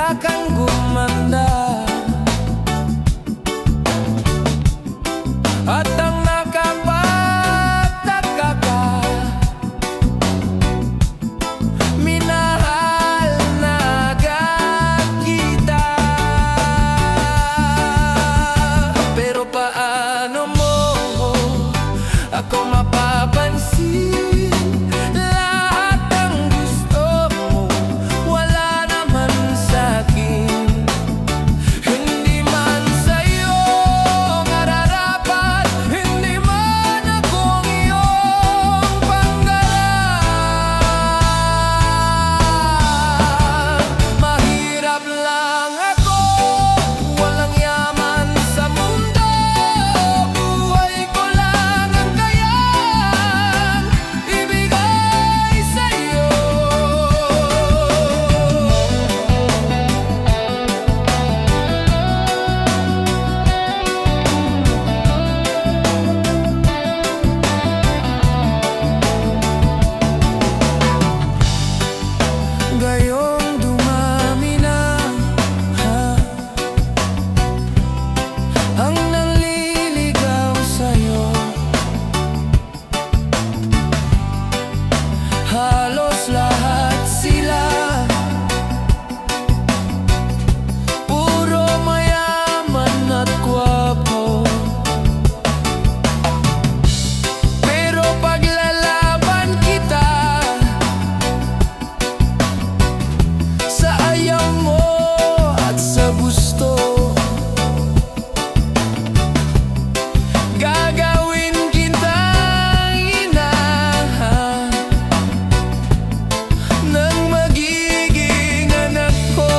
wala kang gumanda. At ang nakapagtaka ka, minahal na agad kita. Pero paano mo ako mapapansin? Lahat ng gusto mo wala naman sa'kin. Hindi man sa'yo nararapat, hindi man ako ang iyong pangarap. Mahirap lang ako, walang yaman sa mundo. Buhay ko lang ang kayang ibigay sa'yo. Gayong dumami na ang nanliligaw sa'yo. Halos lahat sila puro mayaman at gwapo. Pero paglalaban kita sa ayaw mo at sa gusto, gagawin kitang ina ng magiging anak ko.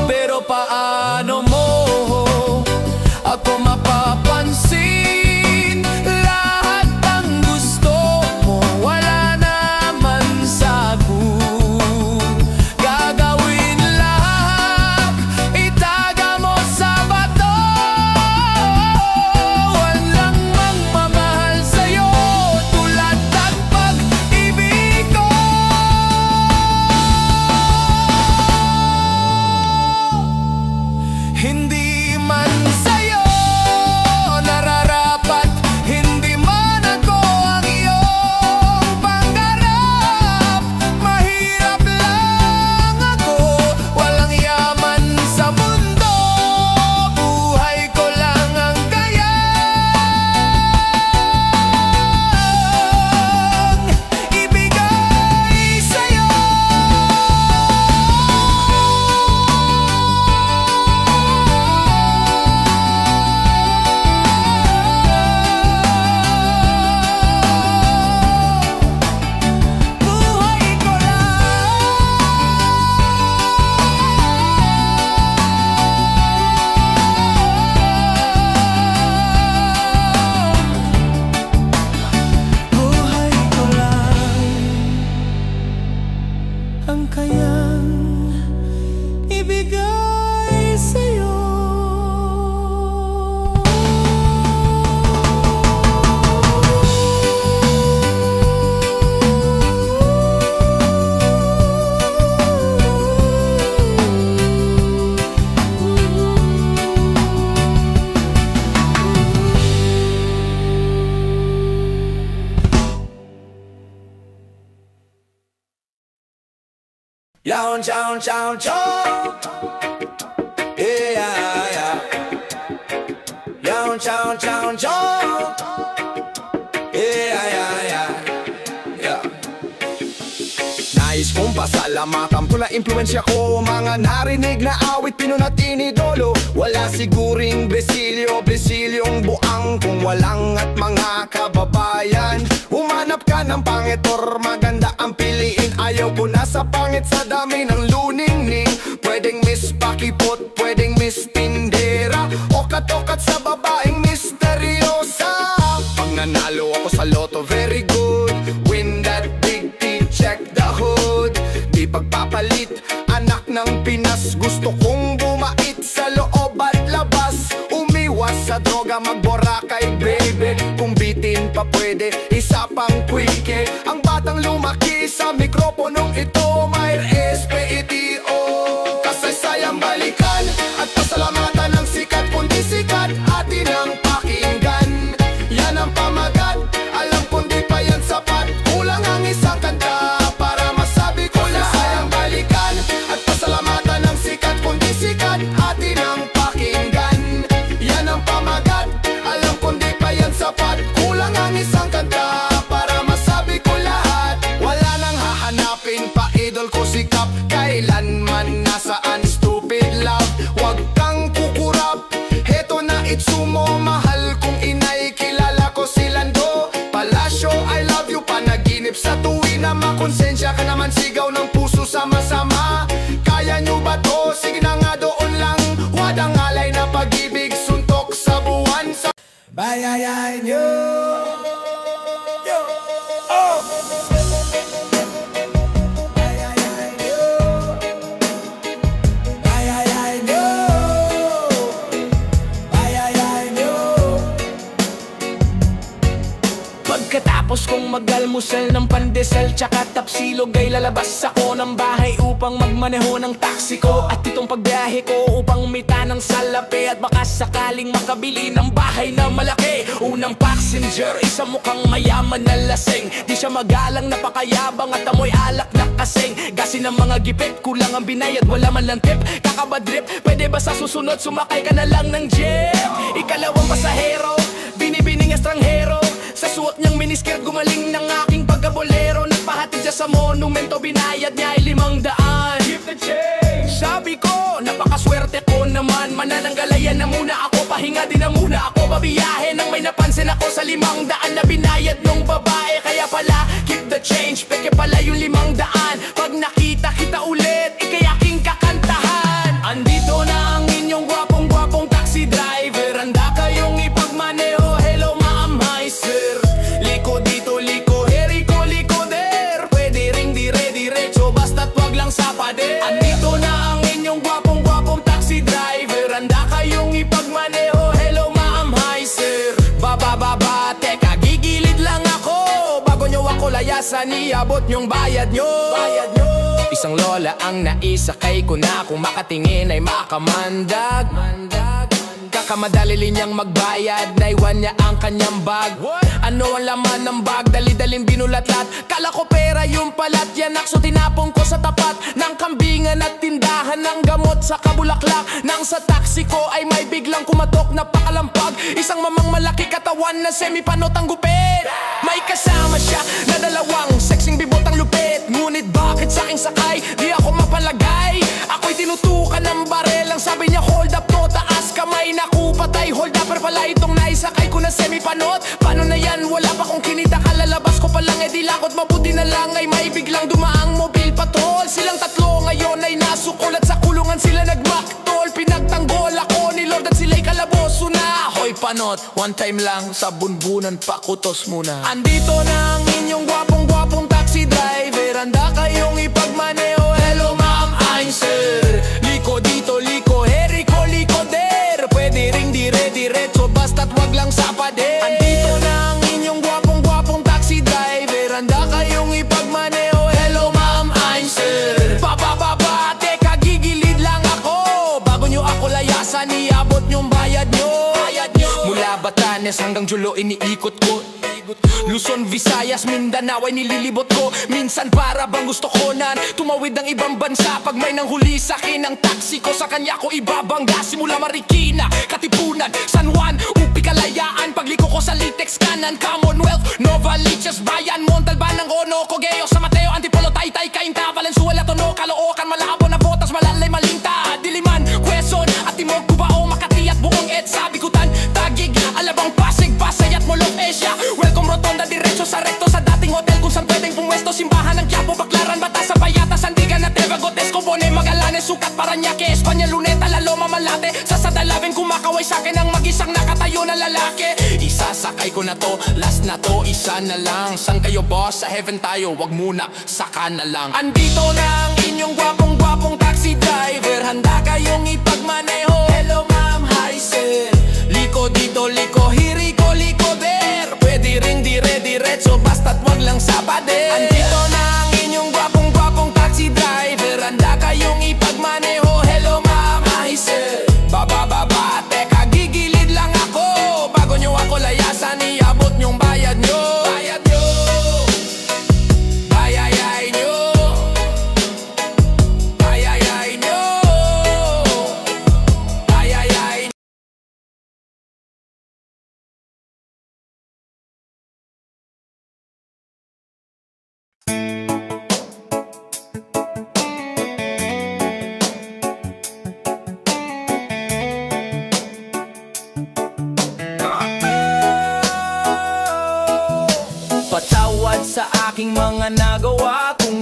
Pero paano mo ako mapapansin? Lahat ng gusto mo wala naman sa'kin. Gagawin lahat, itaga mo sa bato. Walang magmamahal sa'yo tulad ng pag-ibig ko. Hindi man sa'yo nararapat, hindi man ako ang iyong pangarap. Mahirap lang ako, walang yaman sa mundo. Buhay ko lang ang kayang ibigay sa'yo. Buhay ko lang ang kayang ibigay sa'yo. Yawn, chow, chow, chow. Yeah, yeah. Yawn, chow, chow, chow. Yeah, yeah, yeah. Yeah. Nais kong pasalamatan ko na impluensya ko. Mga narinig na awit, pinunat inidolo. Wala siguring besilyong buang kung walang at mga kababayan. Humanap ka ng pangit or maganda ang piliin. Ayaw ko na sa pangit sa dami ng luningning. Pwedeng Miss Pakipot, pwedeng Miss Tindera, o katokat sa babaeng misteryosa. Pag nanalo ako sa loto, very good. Win that big T, check the hood. Di pagpapalit, anak ng Pinas. Gusto kong bumait sa loob at labas. Umiwas sa droga, mag-Boracay baby. Kung bitin pa pwede, isa pang quickie. Ang batang lumaki sa mikropono atin ang pakinggan. Yan ang pamagat, alam kong di pa yan sapat. Kulang ang isang kanta para masabi ko na sayang balikan at pasalamatan ng sikat, kundi sikat atin ang pakinggan. Yan ang pamagat, alam kong di pa yan sapat. Kulang ang isang kanta para masabi ko lahat. Wala nang hahanapin pa, idol ko sikap. Kailanman nasaan stupid love. Wag kang kukurap, heto na itsumo. Mahal kong inay, kilala ko si Lando Palacio, I love you. Panaginip sa tuwi na makonsensya ka naman. Sigaw ng puso sama-sama. Kaya nyo ba to? Sige na nga doon lang. Wadang alay na pag-ibig, suntok sa buwan sa bayayan nyo. Pagkatapos kong mag-almusal ng pandesal tsaka tapsilog ay lalabas ako ng bahay upang magmaneho ng taxi ko. At itong pagbiyahe ko upang umita ng salapi at baka sakaling makabili ng bahay na malaki. Unang passenger, isang mukhang mayaman na lasing. Di siya magalang, napakayabang at amoy alak na kasing. Gasin ng mga gipit, kulang ang binayad, wala man lang tip. Kakabadrip, pwede ba sa susunod sumakay ka na lang ng jeep? Ikalawang pasahero, binibining estranghero. Sa suot niyang miniskirt, gumaling ng aking pagkabolero. Nagpahatid siya sa monumento, binayad niya ay 500. Give the change. Sabi ko, napakaswerte ko naman. Manananggalayan na muna ako, pahinga din na muna ako. Babiyahe nang may napansin ako sa 500 na binayad nung babae. Kaya pala, keep the change, peke pala yung 500. Pag nakita kita ulit, ikay aking kakantahan. Andito na ang inyong gwapong-gwapong taxi driver. Handa kayong ipagmaneho, hello ma'am, hi sir. Liko dito, liko, heriko, liko der. Pwede ring dire-diretso, basta't wag lang sa pader. Andito na ang inyong gwapong-gwapong taxi driver. Handa kayong ipagmaneho, hello ma'am, hi sir. Baba, teka, gigilid lang ako. Bago nyo ako layasan, iabot nyong bayad nyo. Isang lola ang naisakay ko na, kung makatingin ay makamandag. Kakamadali niyang magbayad, naiwan niya ang kanyang bag. Ano ang laman ng bag? Dali-daling binulatlat. Kala ko pera yung palat, yanak, so tinapon ko sa tapat ng kambingan at tindahan ng gamot sa Kabulaklak. Nang sa taxi ko ay may biglang kumatok na pakalampag. Isang mamang malaki katawan na semipanot ang gupit. May kasama siya na dalawang sexing bibot ang lupit. Ngunit bakit sa aking sakay di ako mapalagay? Ako'y tinutukan ng barel, ang sabi niya hold up to, taas kamay. Naku, patay, hold up, pala itong naisakay ko na semipanot. Paano na yan? Wala pa kong kinita, kalalabas ko pa lang, di lakot. Mabuti na lang ay may biglang dumaang mobil patrol. Silang tatlo ngayon ay nasukol at sa kulungan sila nagmaktol. Pinagtanggol ako ni Lord at sila'y kalaboso na. Hoy panot, one time lang sa bunbunan, pakutos muna. Andito na ang inyong gwapong-gwapong taxi driver. Handa kayong ipagmaneho, hello ma'am, I'm sir. Liko dito, liko, heriko, liko der. Pwede ring dire-diretso, basta't wag lang sa pader. Andito na ang inyong gwapong-gwapong taxi driver. Handa kayong ipagmaneho, hello ma'am, I'm sir. Baba, teka, gigilid lang ako. Bago nyo ako layasan, iabot nyong bayad nyo. Mula Batanes hanggang Jolo, iniikot ko. Luzon, Visayas, Mindanao ay nililibot ko. Minsan para bang gusto ko nan tumawid ng ibang bansa. Pag may nanghuli sa'kin ang taxi ko, sa kanya ko ibabangga. Simula Marikina, Katipunan, San Juan, Upi, Kalayaan. Pagliko ko sa Litex, kanan, Commonwealth, Novaliches, Bayan, Montalban, Ono, Cogeo, San Mateo, Antipolo, Taytay, Cainta, Valenzuela, Tono, Caloocan, Malabo, Navotas, Malalay, Malinta, Diliman, Quezon, at Timog, Cubao, Makati at buong EDSA, Bikutan, Taguig, Alabang, Pasig, Pasay at Molong Asia. Welcome Rotonda, diretso sa rekto sa dating hotel kung saan pwedeng pumwesto. Simbahan ng Quiapo, Baclaran, Batasan, Payata, Sandigan at Teva, Gotes, Cobone, Magallanes, Sucat, Parañaque, Espanya, Luneta, Laloma, Malate. Sa Sadalawin kumakaway sa'kin ang mag-isang nakatayo na lalaki. Isasakay ko na to, last na to, isa na lang. San kayo boss? Sa heaven tayo, wag muna, saka na lang. Andito na ang inyong gwapong-gwapong taxi driver. Handa kayong ipagmaneho, hello ma'am, hi sir. Liko dito, liko, hiriko, liko der. Pwede ring dire-diretso, basta't wag lang sa pader. Andito na ang inyong gwapong-gwapong taxi driver. Handa kayong ipagmaneho, hello ma'am, hi sir. Baba, teka, gigilid lang ako.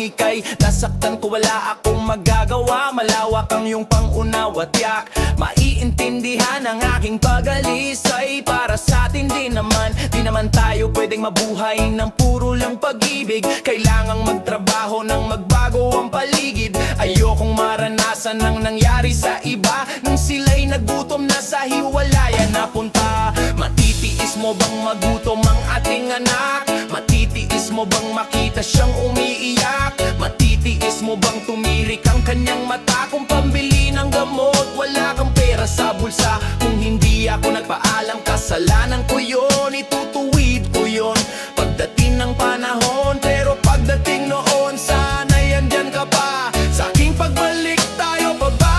tuwing ika'y nasaktan ko, wala akong magagawa. Malawak ang iyong pangunawa, tiyak maiintindihan ang aking pag-alis ay para sa atin din naman. Di naman tayo pwedeng mabuhay ng puro lang pag-ibig. Kailangang magtrabaho nang magbago ang paligid. Ayokong maranasan ang nangyari sa iba nang sila'y nagutom na sa hiwalayan napunta. Matitiis mo bang magutom ang ating anak? Matitiis mo bang makita siyang umiiyak? Matitiis mo bang tumirik ang kanyang mata kung pambili ng gamot? Wala kang pera sa bulsa. Kung hindi ako nagpaalam, kasalanan ko yun, itutuwid ko yun pagdating ng panahon. Pero pagdating noon, sana'y andyan ka pa sa aking pagbalik. Tayo pa ba?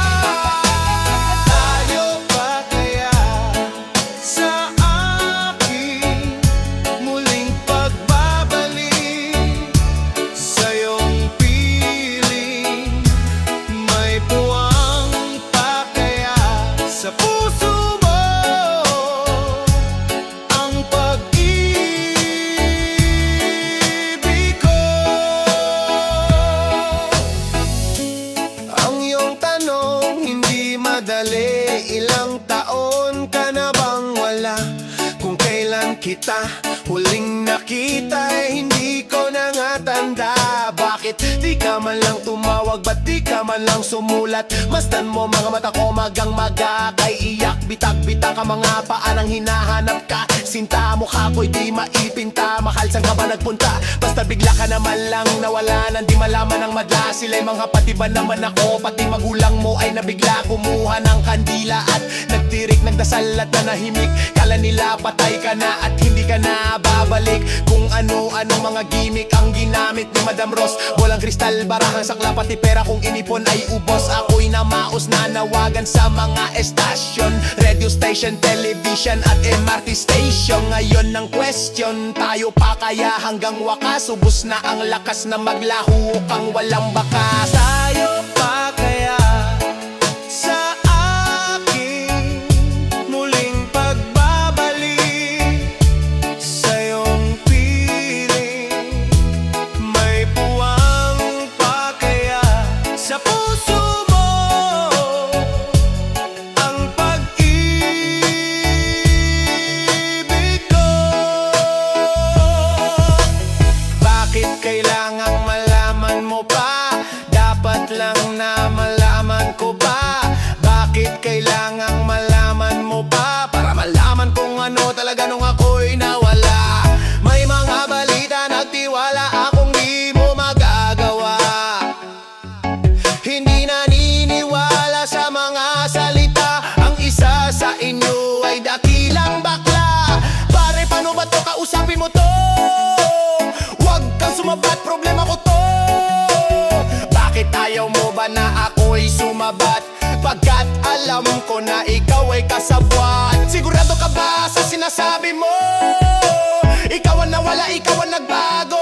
Tayo pa kaya sa aking muling pagbabalik? Sa iyong piling may puwang pa kaya sa puso mo ang pag-ibig ko? Ang iyong tanong hindi madali. Ilang taon ka na bang wala? Kung kailan kita huling nakita ay hindi ko na nga tanda. Bakit di ka man lang tumawag? Ba't di ka man lang sumulat? Masdan mo mga mata ko magang-maga kay iyak. Bitag-bitag ka mga paanang hinahanap ka. Sinta mukha ko'y di maipinta. Mahal, saan ka ba nagpunta? Basta bigla ka naman lang nawala nang di malaman ng madla. Sila'y mga pati ba naman ako? Pati magulang mo ay nabigla. Kumuha ng kandila at nagtirik, nagdasal at nanahimik. Kala nila patay ka na at hindi ka na babalik. Kung ano-anong mga gimmick ang ginamit ni Madam Ross. Walang kristal, barahang sakla, pati pera kung inipon ay ubos. Ako'y namaos na nawagan sa mga estasyon, radio station, television at MRT station. Ngayon ang question, tayo pa kaya hanggang wakas? Ubus na ang lakas na maglaho kang walang bakas. Tayo pa kaya sa aking muling pagbabalik? Sa iyong piling may puwang pa kaya sa puso mo ang pag-ibig ko? Bakit kailangang malaman mo pa? Dapat lang na malaman ko pa. Bakit kailangang malaman mo pa? Para malaman kung ano talaga nung ako'y nawala. May mga balita nagtiwala akong di mo magagawa. Hindi naniniwala sa mga salita. Ang isa sa inyo ay dakilang bakla. Pare, paano ba to? Kausapin mo to. Huwag kang sumabat, problema ko to. Bakit ayaw mo ba na ako'y sumabat? Pagkat alam ko na ikaw ay kasabwat. Sigurado ka ba sa sinasabi mo? Ikaw ang nawala, ikaw ang nagbago.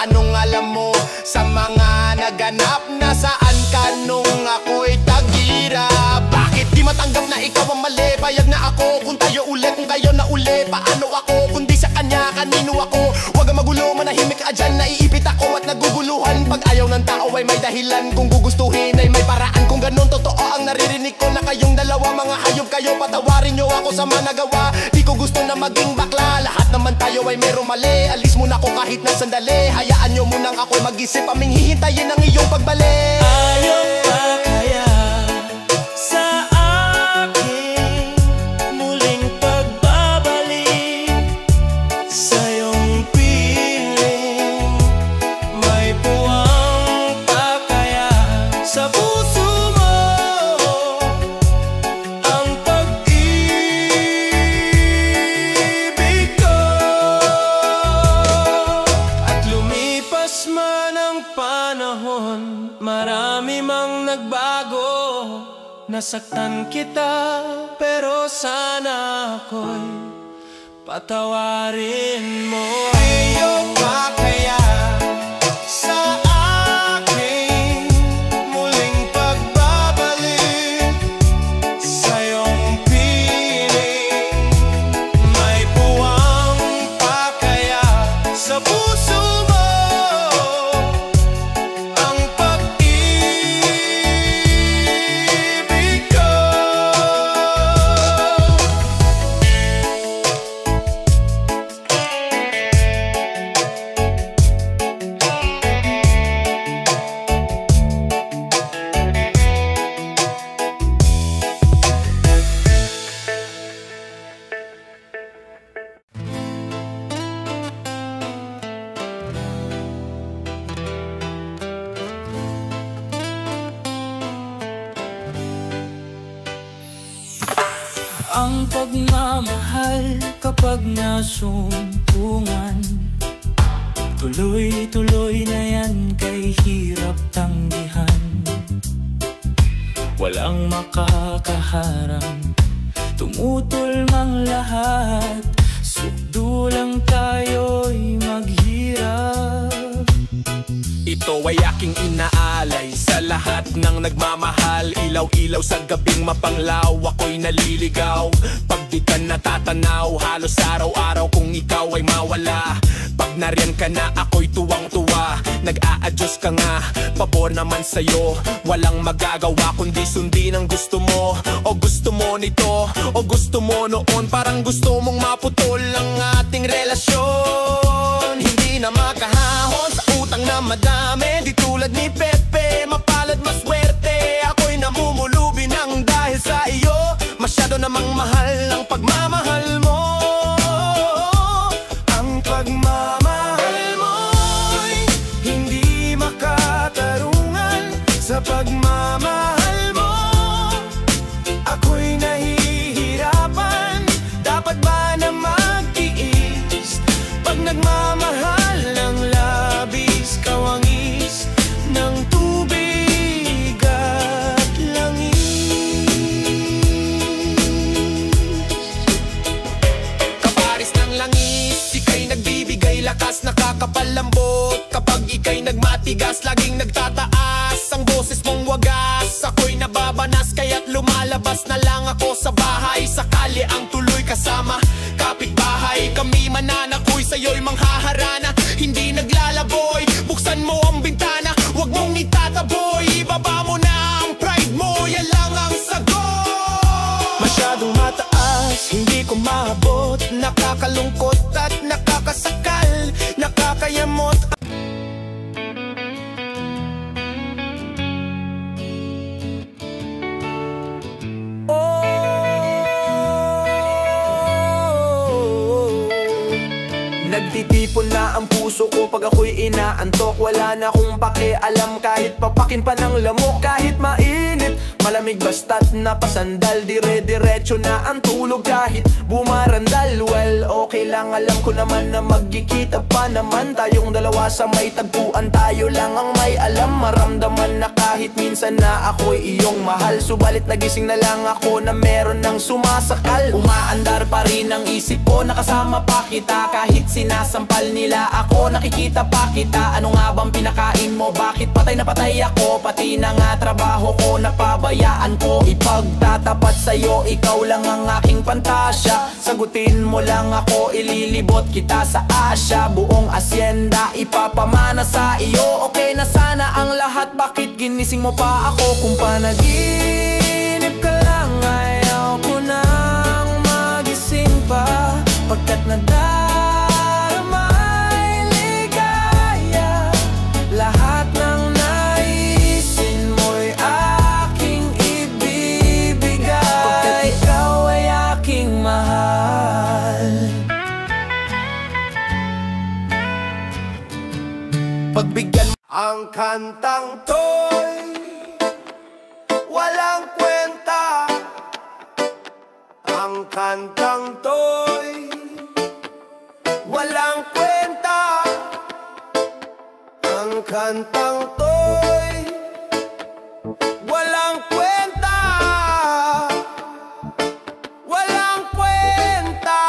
Anong alam mo sa mga naganap? Nasaan ka nung ako'y tagira? Bakit di matanggap na ikaw ang mali? Bayag na ako kung tayo ulit, kung kayo na uli. Paano ako kung di sa kanya, kanino ako? Huwag ang magulo, manahimik ka dyan. Naiipit ako at naguguluhan. Pag ayaw ng tao ay may dahilan. Kung gugustuhin ay may paraan. Kung ganun totoo ang naririnig ko na kayong dalawa, mga hayop kayo, patawarin nyo ako sa managawa. Di ko gusto na maging bakla. Lahat naman tayo ay merong mali. Alis muna ako kahit na sandali. Hayaan nyo munang ako'y mag-isip. Aming hihintayin ang iyong pagbalik. Ayaw pa kaya sa aking muling pagbabalik? Sa iyong piling may puwang pa kaya sa puso mo ang pag-ibig ko? At lumipas man ang panahon, marami mang nagbago. Nasaktan kita, pero sana ako'y patawarin mo. Ayaw pa kaya sa aking muling pagbabalik? Sa iyong piling may puwang pa kaya sa puso mo Ang pagmamahal kapag nasumpungan, tuloy-tuloy na yan, kay hirap tanggihan. Walang makakaharang, tumutol mang lahat, sukdo lang tayo'y maghirap. Ito ay aking inaalay sa lahat ng nagmamahal. Ilaw-ilaw sa gabing mapanglaw, ako'y naliligaw. Pag di ka natatanaw, halos araw-araw kung ikaw ay mawala. Pag nariyan ka na, ako'y tuwang-tuwa. Nag-a-adjust ka nga, pabor naman sa'yo. Walang magagawa kundi sundin ang gusto mo. O gusto mo nito, o gusto mo noon. Parang gusto mong maputol ang ating relasyon. Hindi na makahahon sa utang na madami. Di tulad ni Pepe, mapalad maswerte. Ako'y namumulubi ng dahil sa iyo. Masyado namang mahal ang pagmamahal mo. Ang pagmamahal mo'y hindi makatarungan. Sa pagmamahal mo, ako'y nahihirapan. Dapat ba na magtiis? Pag nagmamahal ng labis, kawangis ng tubig at langis. Kaparis ng langis, ika'y nagbibigay lakas, nakakapalambot. Kapag ika'y nagmatigas, laging nagtataas ang boses mong wagas. Ako'y nababanas, kaya't lumalabas na lang ako sa bahay. Sakali ang tuloy kasama kapitbahay. Kami mananakoy, sa'yo'y manghaharana. Hindi naglalaboy, buksan mo ang bintana. Huwag mong itataboy, ibaba mo na ang pride mo. Yan lang ang sagot. Masyadong mataas, hindi ko maabot. Nakakalungkot at nakakasakal, nakakayamot. Nagtitipon na ang puso ko pag ako'y inaantok. Wala na akong pakialam kahit papakin pa ng lamok. Kahit mainit, malamig basta't napasandal. Dire-diretso na ang tulog kahit bumarandal. Well, okay lang, alam ko naman na magkikita pa naman tayong dalawa sa may tagpuan. Tayo lang ang may alam, maramdaman na kahit minsan na ako'y iyong mahal. Subalit nagising na lang ako na meron ng sumasakal. Umaandar pa rin ang isip ko, nakasama pa kita kahit sinasampal nila ako. Nakikita pa kita, ano nga bang pinakain mo? Bakit patay na patay ako? Pati na nga trabaho ko, napabayaan ko. Ipagtatapat sa'yo, ikaw lang ang aking pantasya. Sagutin mo lang ako, ililibot kita sa Asya. Buong asyenda, ipapamana sa iyo. Okay na sana ang lahat, bakit ginising mo pa ako? Kung panaginip ka lang, ayaw ko nang magising pa. Pagkat nadarama ligaya, lahat ng naisin mo'y aking ibibigay. Pagkat ikaw ay aking mahal. Pagbigyan Ang kantang to'y walang kwenta. Ang kantang to'y walang kwenta. Ang kantang to'y walang kwenta. Walang kwenta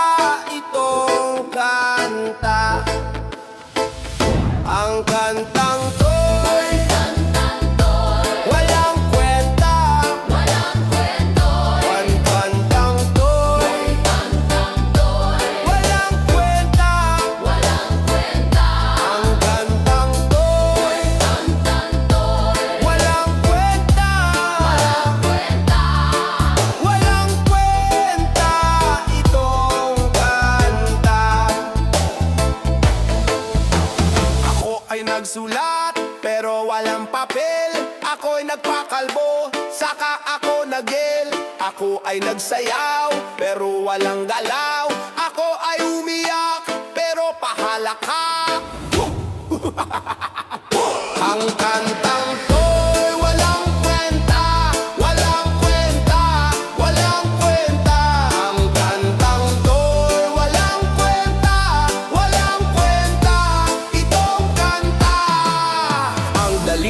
itong kanta. Ang kantang to'y walang kwenta. Ang kantang to'y walang kwenta. Ang kantang to'y walang kwenta. Walang kwenta itong kanta. Ako ay nagsulat pero walang papel. Ako'y nagpakalbo, saka ako nagel. Ako ay nagsayaw pero walang galaw. Ako ay umiyak pero pahalakak. Ang kantang to'y walang kwenta. Walang kwenta, walang kwenta. Ang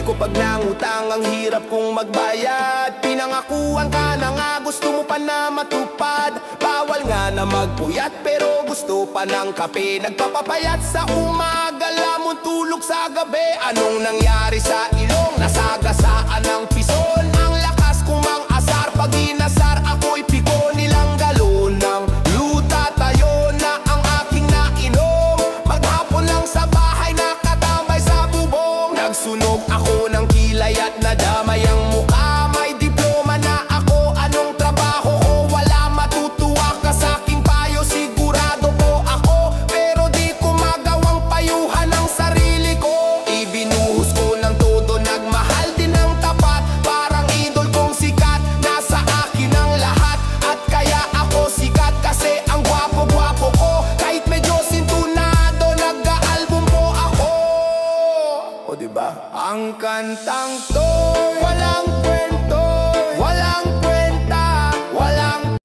ko pag nangutang, ang hirap kong magbayad. Pinangakuan ka na nga, gusto mo pa na matupad. Bawal nga na magpuyat, pero gusto pa ng kape. Nagpapapayat sa umaga, lamon tulog sa gabi. Anong nangyari sa ilong? Nasagasaan ng pison. Ang lakas kong mang-asar, pag inasar ako'y piko. Nilang galon ng luta, tayo na ang aking nainom. Maghapon lang sa bahay, nakatambay sa bubong. Nagsunog ako ng kilay at nadamay ang mukha. May diploma na ako, anong trabaho ko? Wala matutuwa ka sa aking payo, sigurado po ako. Pero di ko magawang payuhan ang sarili ko. Ibinuhos ko ng todo, nagmahal din ng tapat. Parang idol kong sikat, nasa akin ang lahat. At kaya ako sikat kasi ang gwapo-gwapo ko. Kahit medyo sintunado, nag-aalbum po ako. O diba? Ang kantang to, walang kwento, walang kwenta, walang...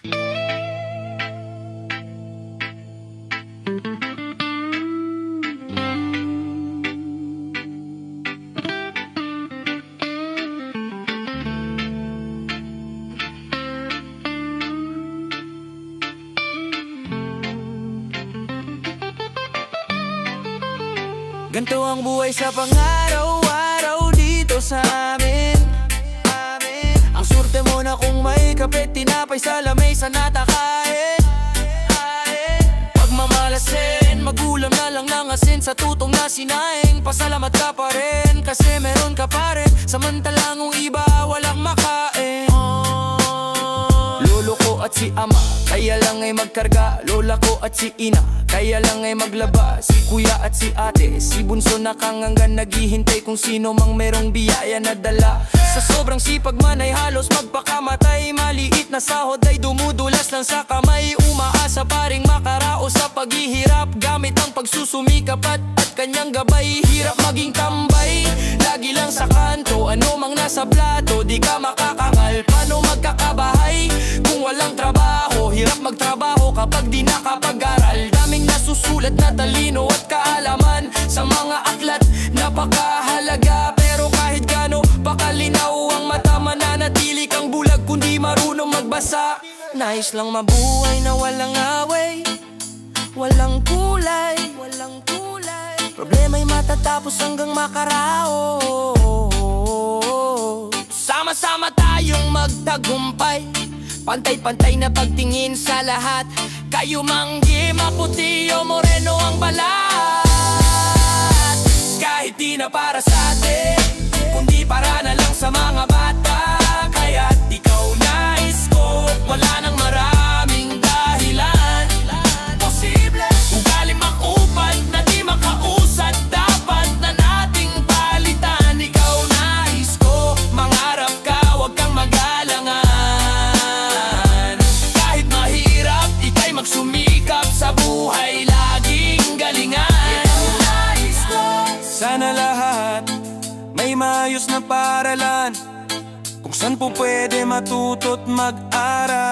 Ganto ang buhay sa pang-araw-araw dito sa amin. Ang surte mo na kung may kape, tinapay sa lamesa natakain. Pagmamalasin, magulam na lang ng asin sa tutong na sinaing. Pasalamat ka pa rin kasi meron ka pa rin, samantalang ang iba walang makain. Lolo ko at si ama, kaya lang ay magkarga. Lola ko at si ina, kaya lang ay maglaba. Si kuya at si ate, si bunso nakanganggan, naghihintay kung sino mang merong biyaya na dala. Sa sobrang sipag man ay halos magpakamatay. Maliit na sahod ay dumudulas lang sa kamay. Umaasa pa ring makarao sa paghihirap, gamit ang pagsusumikap at kanyang gabay. Hirap maging tambay, lagi lang sa kanto. Ano mang nasa plato, di ka makakangal. Paano magkakabahay kung walang trabaho? Hirap magtrabaho kapag di nakapag-aral. Daming nasusulat na talino at kaalaman sa mga aklat, napakahalaga. Pero kahit gano pakalinaw ang mata, mananatili kang bulag kung di marunong magbasa. Nais lang mabuhay na walang away, walang kulay, walang kulay. Problema'y matatapos hanggang makarao. Sama-sama tayong magtagumpay, pantay-pantay na pagtingin sa lahat. Kayo manggi, maputi o moreno ang balat. Kahit di na para sa atin, kundi para na lang sa mga bata. Kaya't ikaw nais ko, wala nang maraming dahilan. Posible, ugali makupad na di makausad, dapat na nating palitan. Ikaw nais ko, mangarap ka, wag kang magalangan. Kahit mahirap, ika'y magsumikap sa buhay, laging galingan. Sana lahat may maayos na paaralan, kung saan po pwede matuto't mag-aral.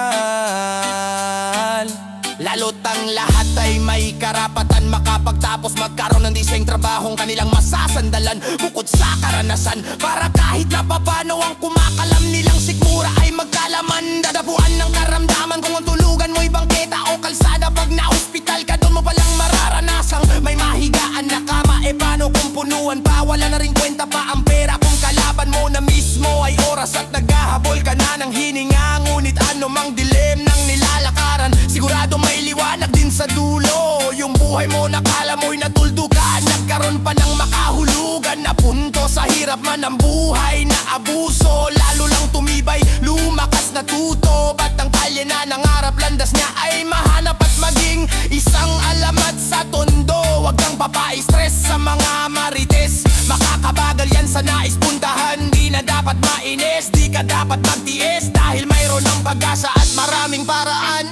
Lalo't ang lahat ay may karapatan makapagtapos, magkaroon ng diseng trabahong kanilang masasandalan. Bukod sa karanasan, para kahit na papano ang kumakalam nilang sikmura ay magkalaman. Dadapuan ng karamdaman kung ang tulugan mo'y bangketa o kalsada. Pag na-hospital ka, doon mo palang mararanasang may mahigaan na kama. E paano kung punuan pa, wala na rin kwenta pa ang pera. Kung kalaban mo na mismo ay oras at naghahabol ka na ng hininga. Ngunit ano mang dilim ng nilalakaran, sigurado may liwanag din sa dulo. Yung buhay mo nakala mo'y natuldukan, nagkaroon pa ng makahulugan na punto. Sa hirap man ang buhay na abuso, lalo lang tumibay, lumakas na tuto. Ba't ang kalye na nangarap, landas niya ay mahanap at maging isang alamat sa tondo. Huwag kang papaistress sa mga marites, makakabagal yan sa nais puntahan. Di na dapat mainis, di ka dapat magtiis, dahil mayroon ng pag-asa at maraming paraan.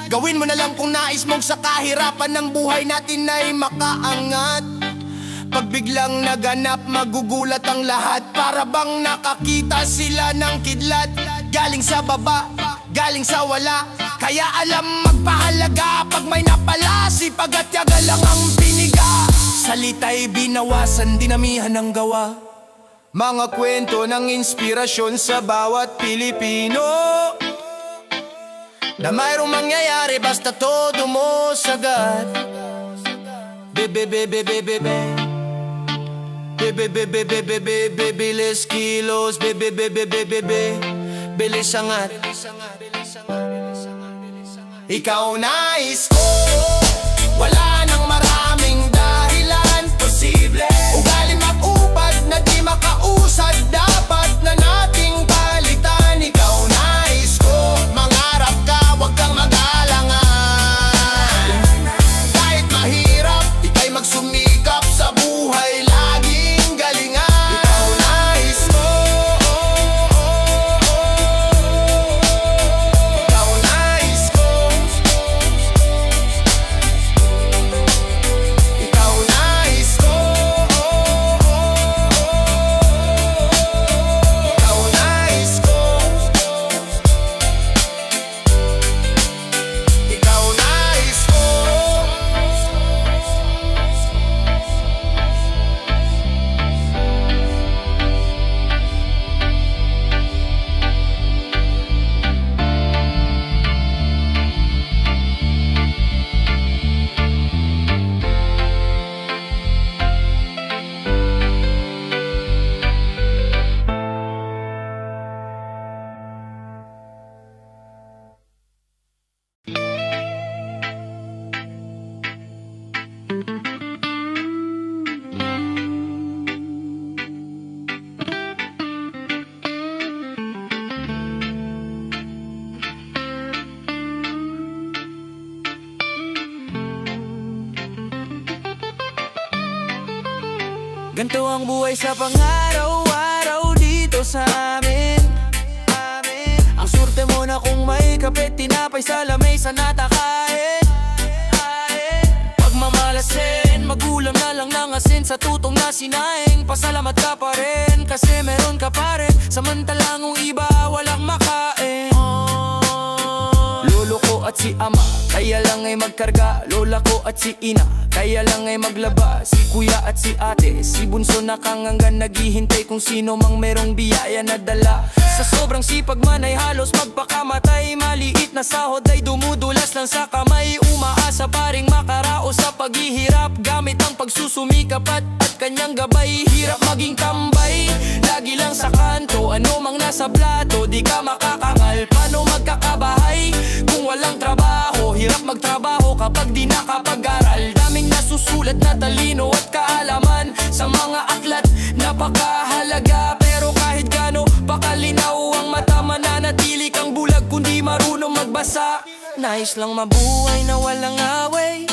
Gawin mo na lang kung nais mong sa kahirapan ng buhay natin ay makaangat. Pag biglang naganap, magugulat ang lahat. Para bang nakakita sila ng kidlat, galing sa baba, galing sa wala. Kaya alam magpahalaga pag may napala, sipag at yaga lang ang piniga. Salita'y binawasan, dinamihan ng gawa. Mga kwento ng inspirasyon sa bawat Pilipino, na mayroong mangyayari basta todo mo sagad. Bilis kilos, bilis angat. Ikaw nais ko, wala nang maraming dahilan posible. Ugaling mag-upad na di makausad, dapat na nating palitan. Ikaw nais ko, mangarap ka, wag kang mag-alangan. Kahit mahirap, ika'y magsumikap sa buhay, laging galingan. Ikaw nais ko, ikaw nais ko, ikaw nais ko, ikaw nais ko, ikaw nais ko. Ganto ang buhay sa pang-araw-araw dito sa amin. Ang surte mo na kung may kape, tinapay sa lamesa natakain. Pagmamalasin, magulam na lang ng asin sa tutong na sinaing. Pasalamat ka pa rin kasi meron ka pa rin, samantalang ang iba walang makain. Lolo ko at si ama, kaya lang ay magkarga. Lola ko at si ina, kaya lang ay maglaba. Si kuya at si ate, si bunso nakanganggan, naghihintay kung sino mang merong biyaya na dala. Sa sobrang sipag man ay halos magpakamatay. Maliit na sahod ay dumudulas lang sa kamay. Umaasa pa ring makaraos sa paghihirap, gamit ang pagsusumikap at kanyang gabay. Hirap maging tambay, lagi lang sa kanto. Ano mang nasa plato, di ka makakangal. Paano magkakabahay kung walang trabaho? Hirap magtrabaho kapag di nakapag-aral. Daming nasusulat na talino at kaalaman sa mga aklat, napakahalaga. Pero kahit gano pakalinaw ang mata, mananatili kang bulag kung di marunong magbasa. Nais lang mabuhay na walang away,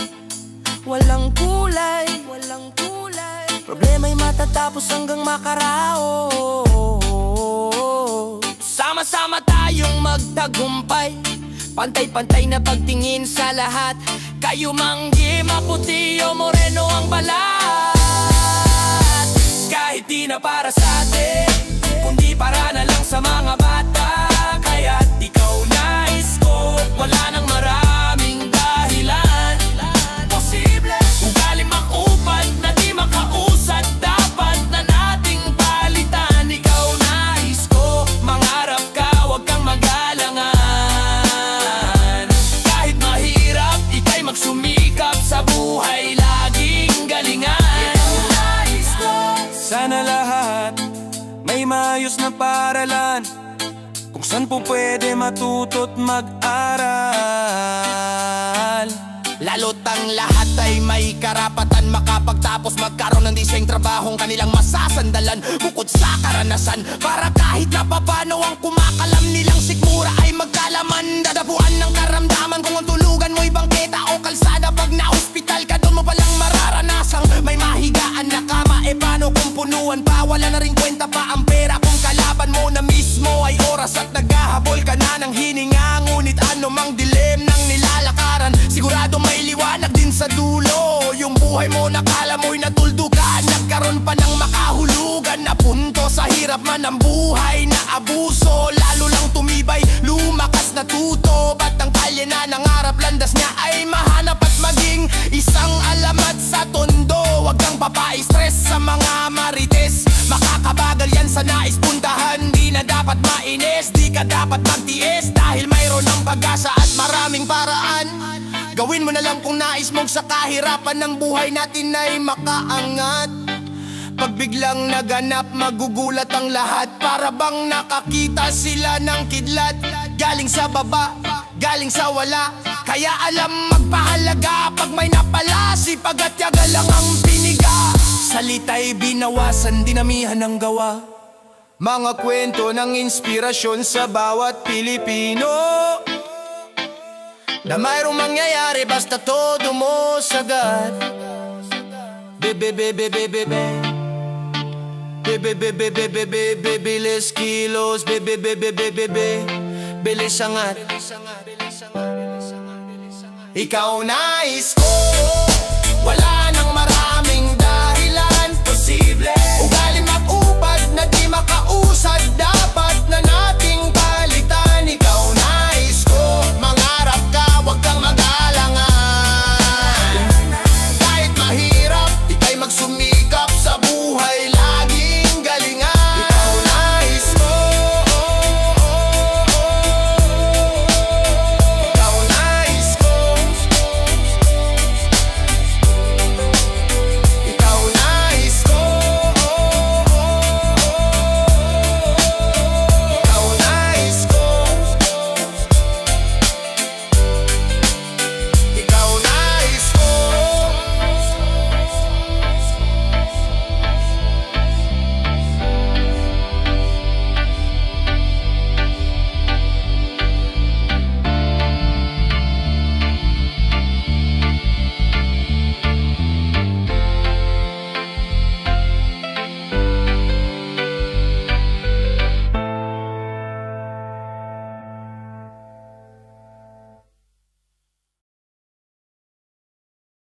walang kulay, walang kulay. Problema'y matatapos hanggang makaraos. Sama-sama tayong magtagumpay, pantay-pantay na pagtingin sa lahat. Kayo manggi, maputi o moreno ang balat. Kahit di na para sa atin, kundi para na lang sa mga bata. Kaya't ikaw nais ko, wala nang maraming dahilan posible. Ugaling makupad na di makausad, dapat na nating palitan. Ikaw nais ko, mangarap ka, wag kang mag-alangan. Kahit mahirap, ika'y magsumikap sa buhay, laging galingan. Sana lahat may maayos na paaralan, kung saan po pwede matuto't mag-aral. Lalo't ang lahat ay may karapatan makapagtapos, magkaroon ng diseng trabahong kanilang masasandalan. Bukod sa karanasan, para kahit na papano ang kumakalam nilang sikmura ay magkalaman. Dadapuan ng karamdaman kung ang tulugan mo'y bangketa o kalsada. Pag na-hospital ka, doon mo palang mararanasang may mahigaan na kama. E paano kung punuan pa, wala na rin kwenta pa ang pera. Kung kalaban mo na mismo ay oras at naghahabol ka na ng hininga. Ngunit ano mang dilim ng nilalakaran, sigurado may liwanag din sa dulo. Yung buhay mo nakala mo'y natuldukan, nagkaroon pa ng makahulugan na punto. Sa hirap man ang buhay na abuso, lalo lang tumibay, lumakas na tuto. Ba't ang kalye na nangarap, landas niya ay mahanap at maging isang alamat sa tondo. Huwag kang papa-stress sa mga marites, makakabagal dapat mainis, di ka dapat magtiis, dahil mayroon ng pag-asa at maraming paraan. Gawin mo na lang kung nais mong sa kahirapan ng buhay natin ay makaangat. Pag biglang naganap, magugulat ang lahat, para bang nakakita sila ng kidlat. Galing sa baba, galing sa wala, kaya alam magpahalaga. Pag may napala, sipag at yaga lang ang piniga. Salita'y binawasan, dinamihan ng gawa. Mga kwento ng inspirasyon sa bawat Pilipino, na mayroong mangyayari basta todo mo sagad. Bilis kilos, bilis angat. Ikaw nais ko, wala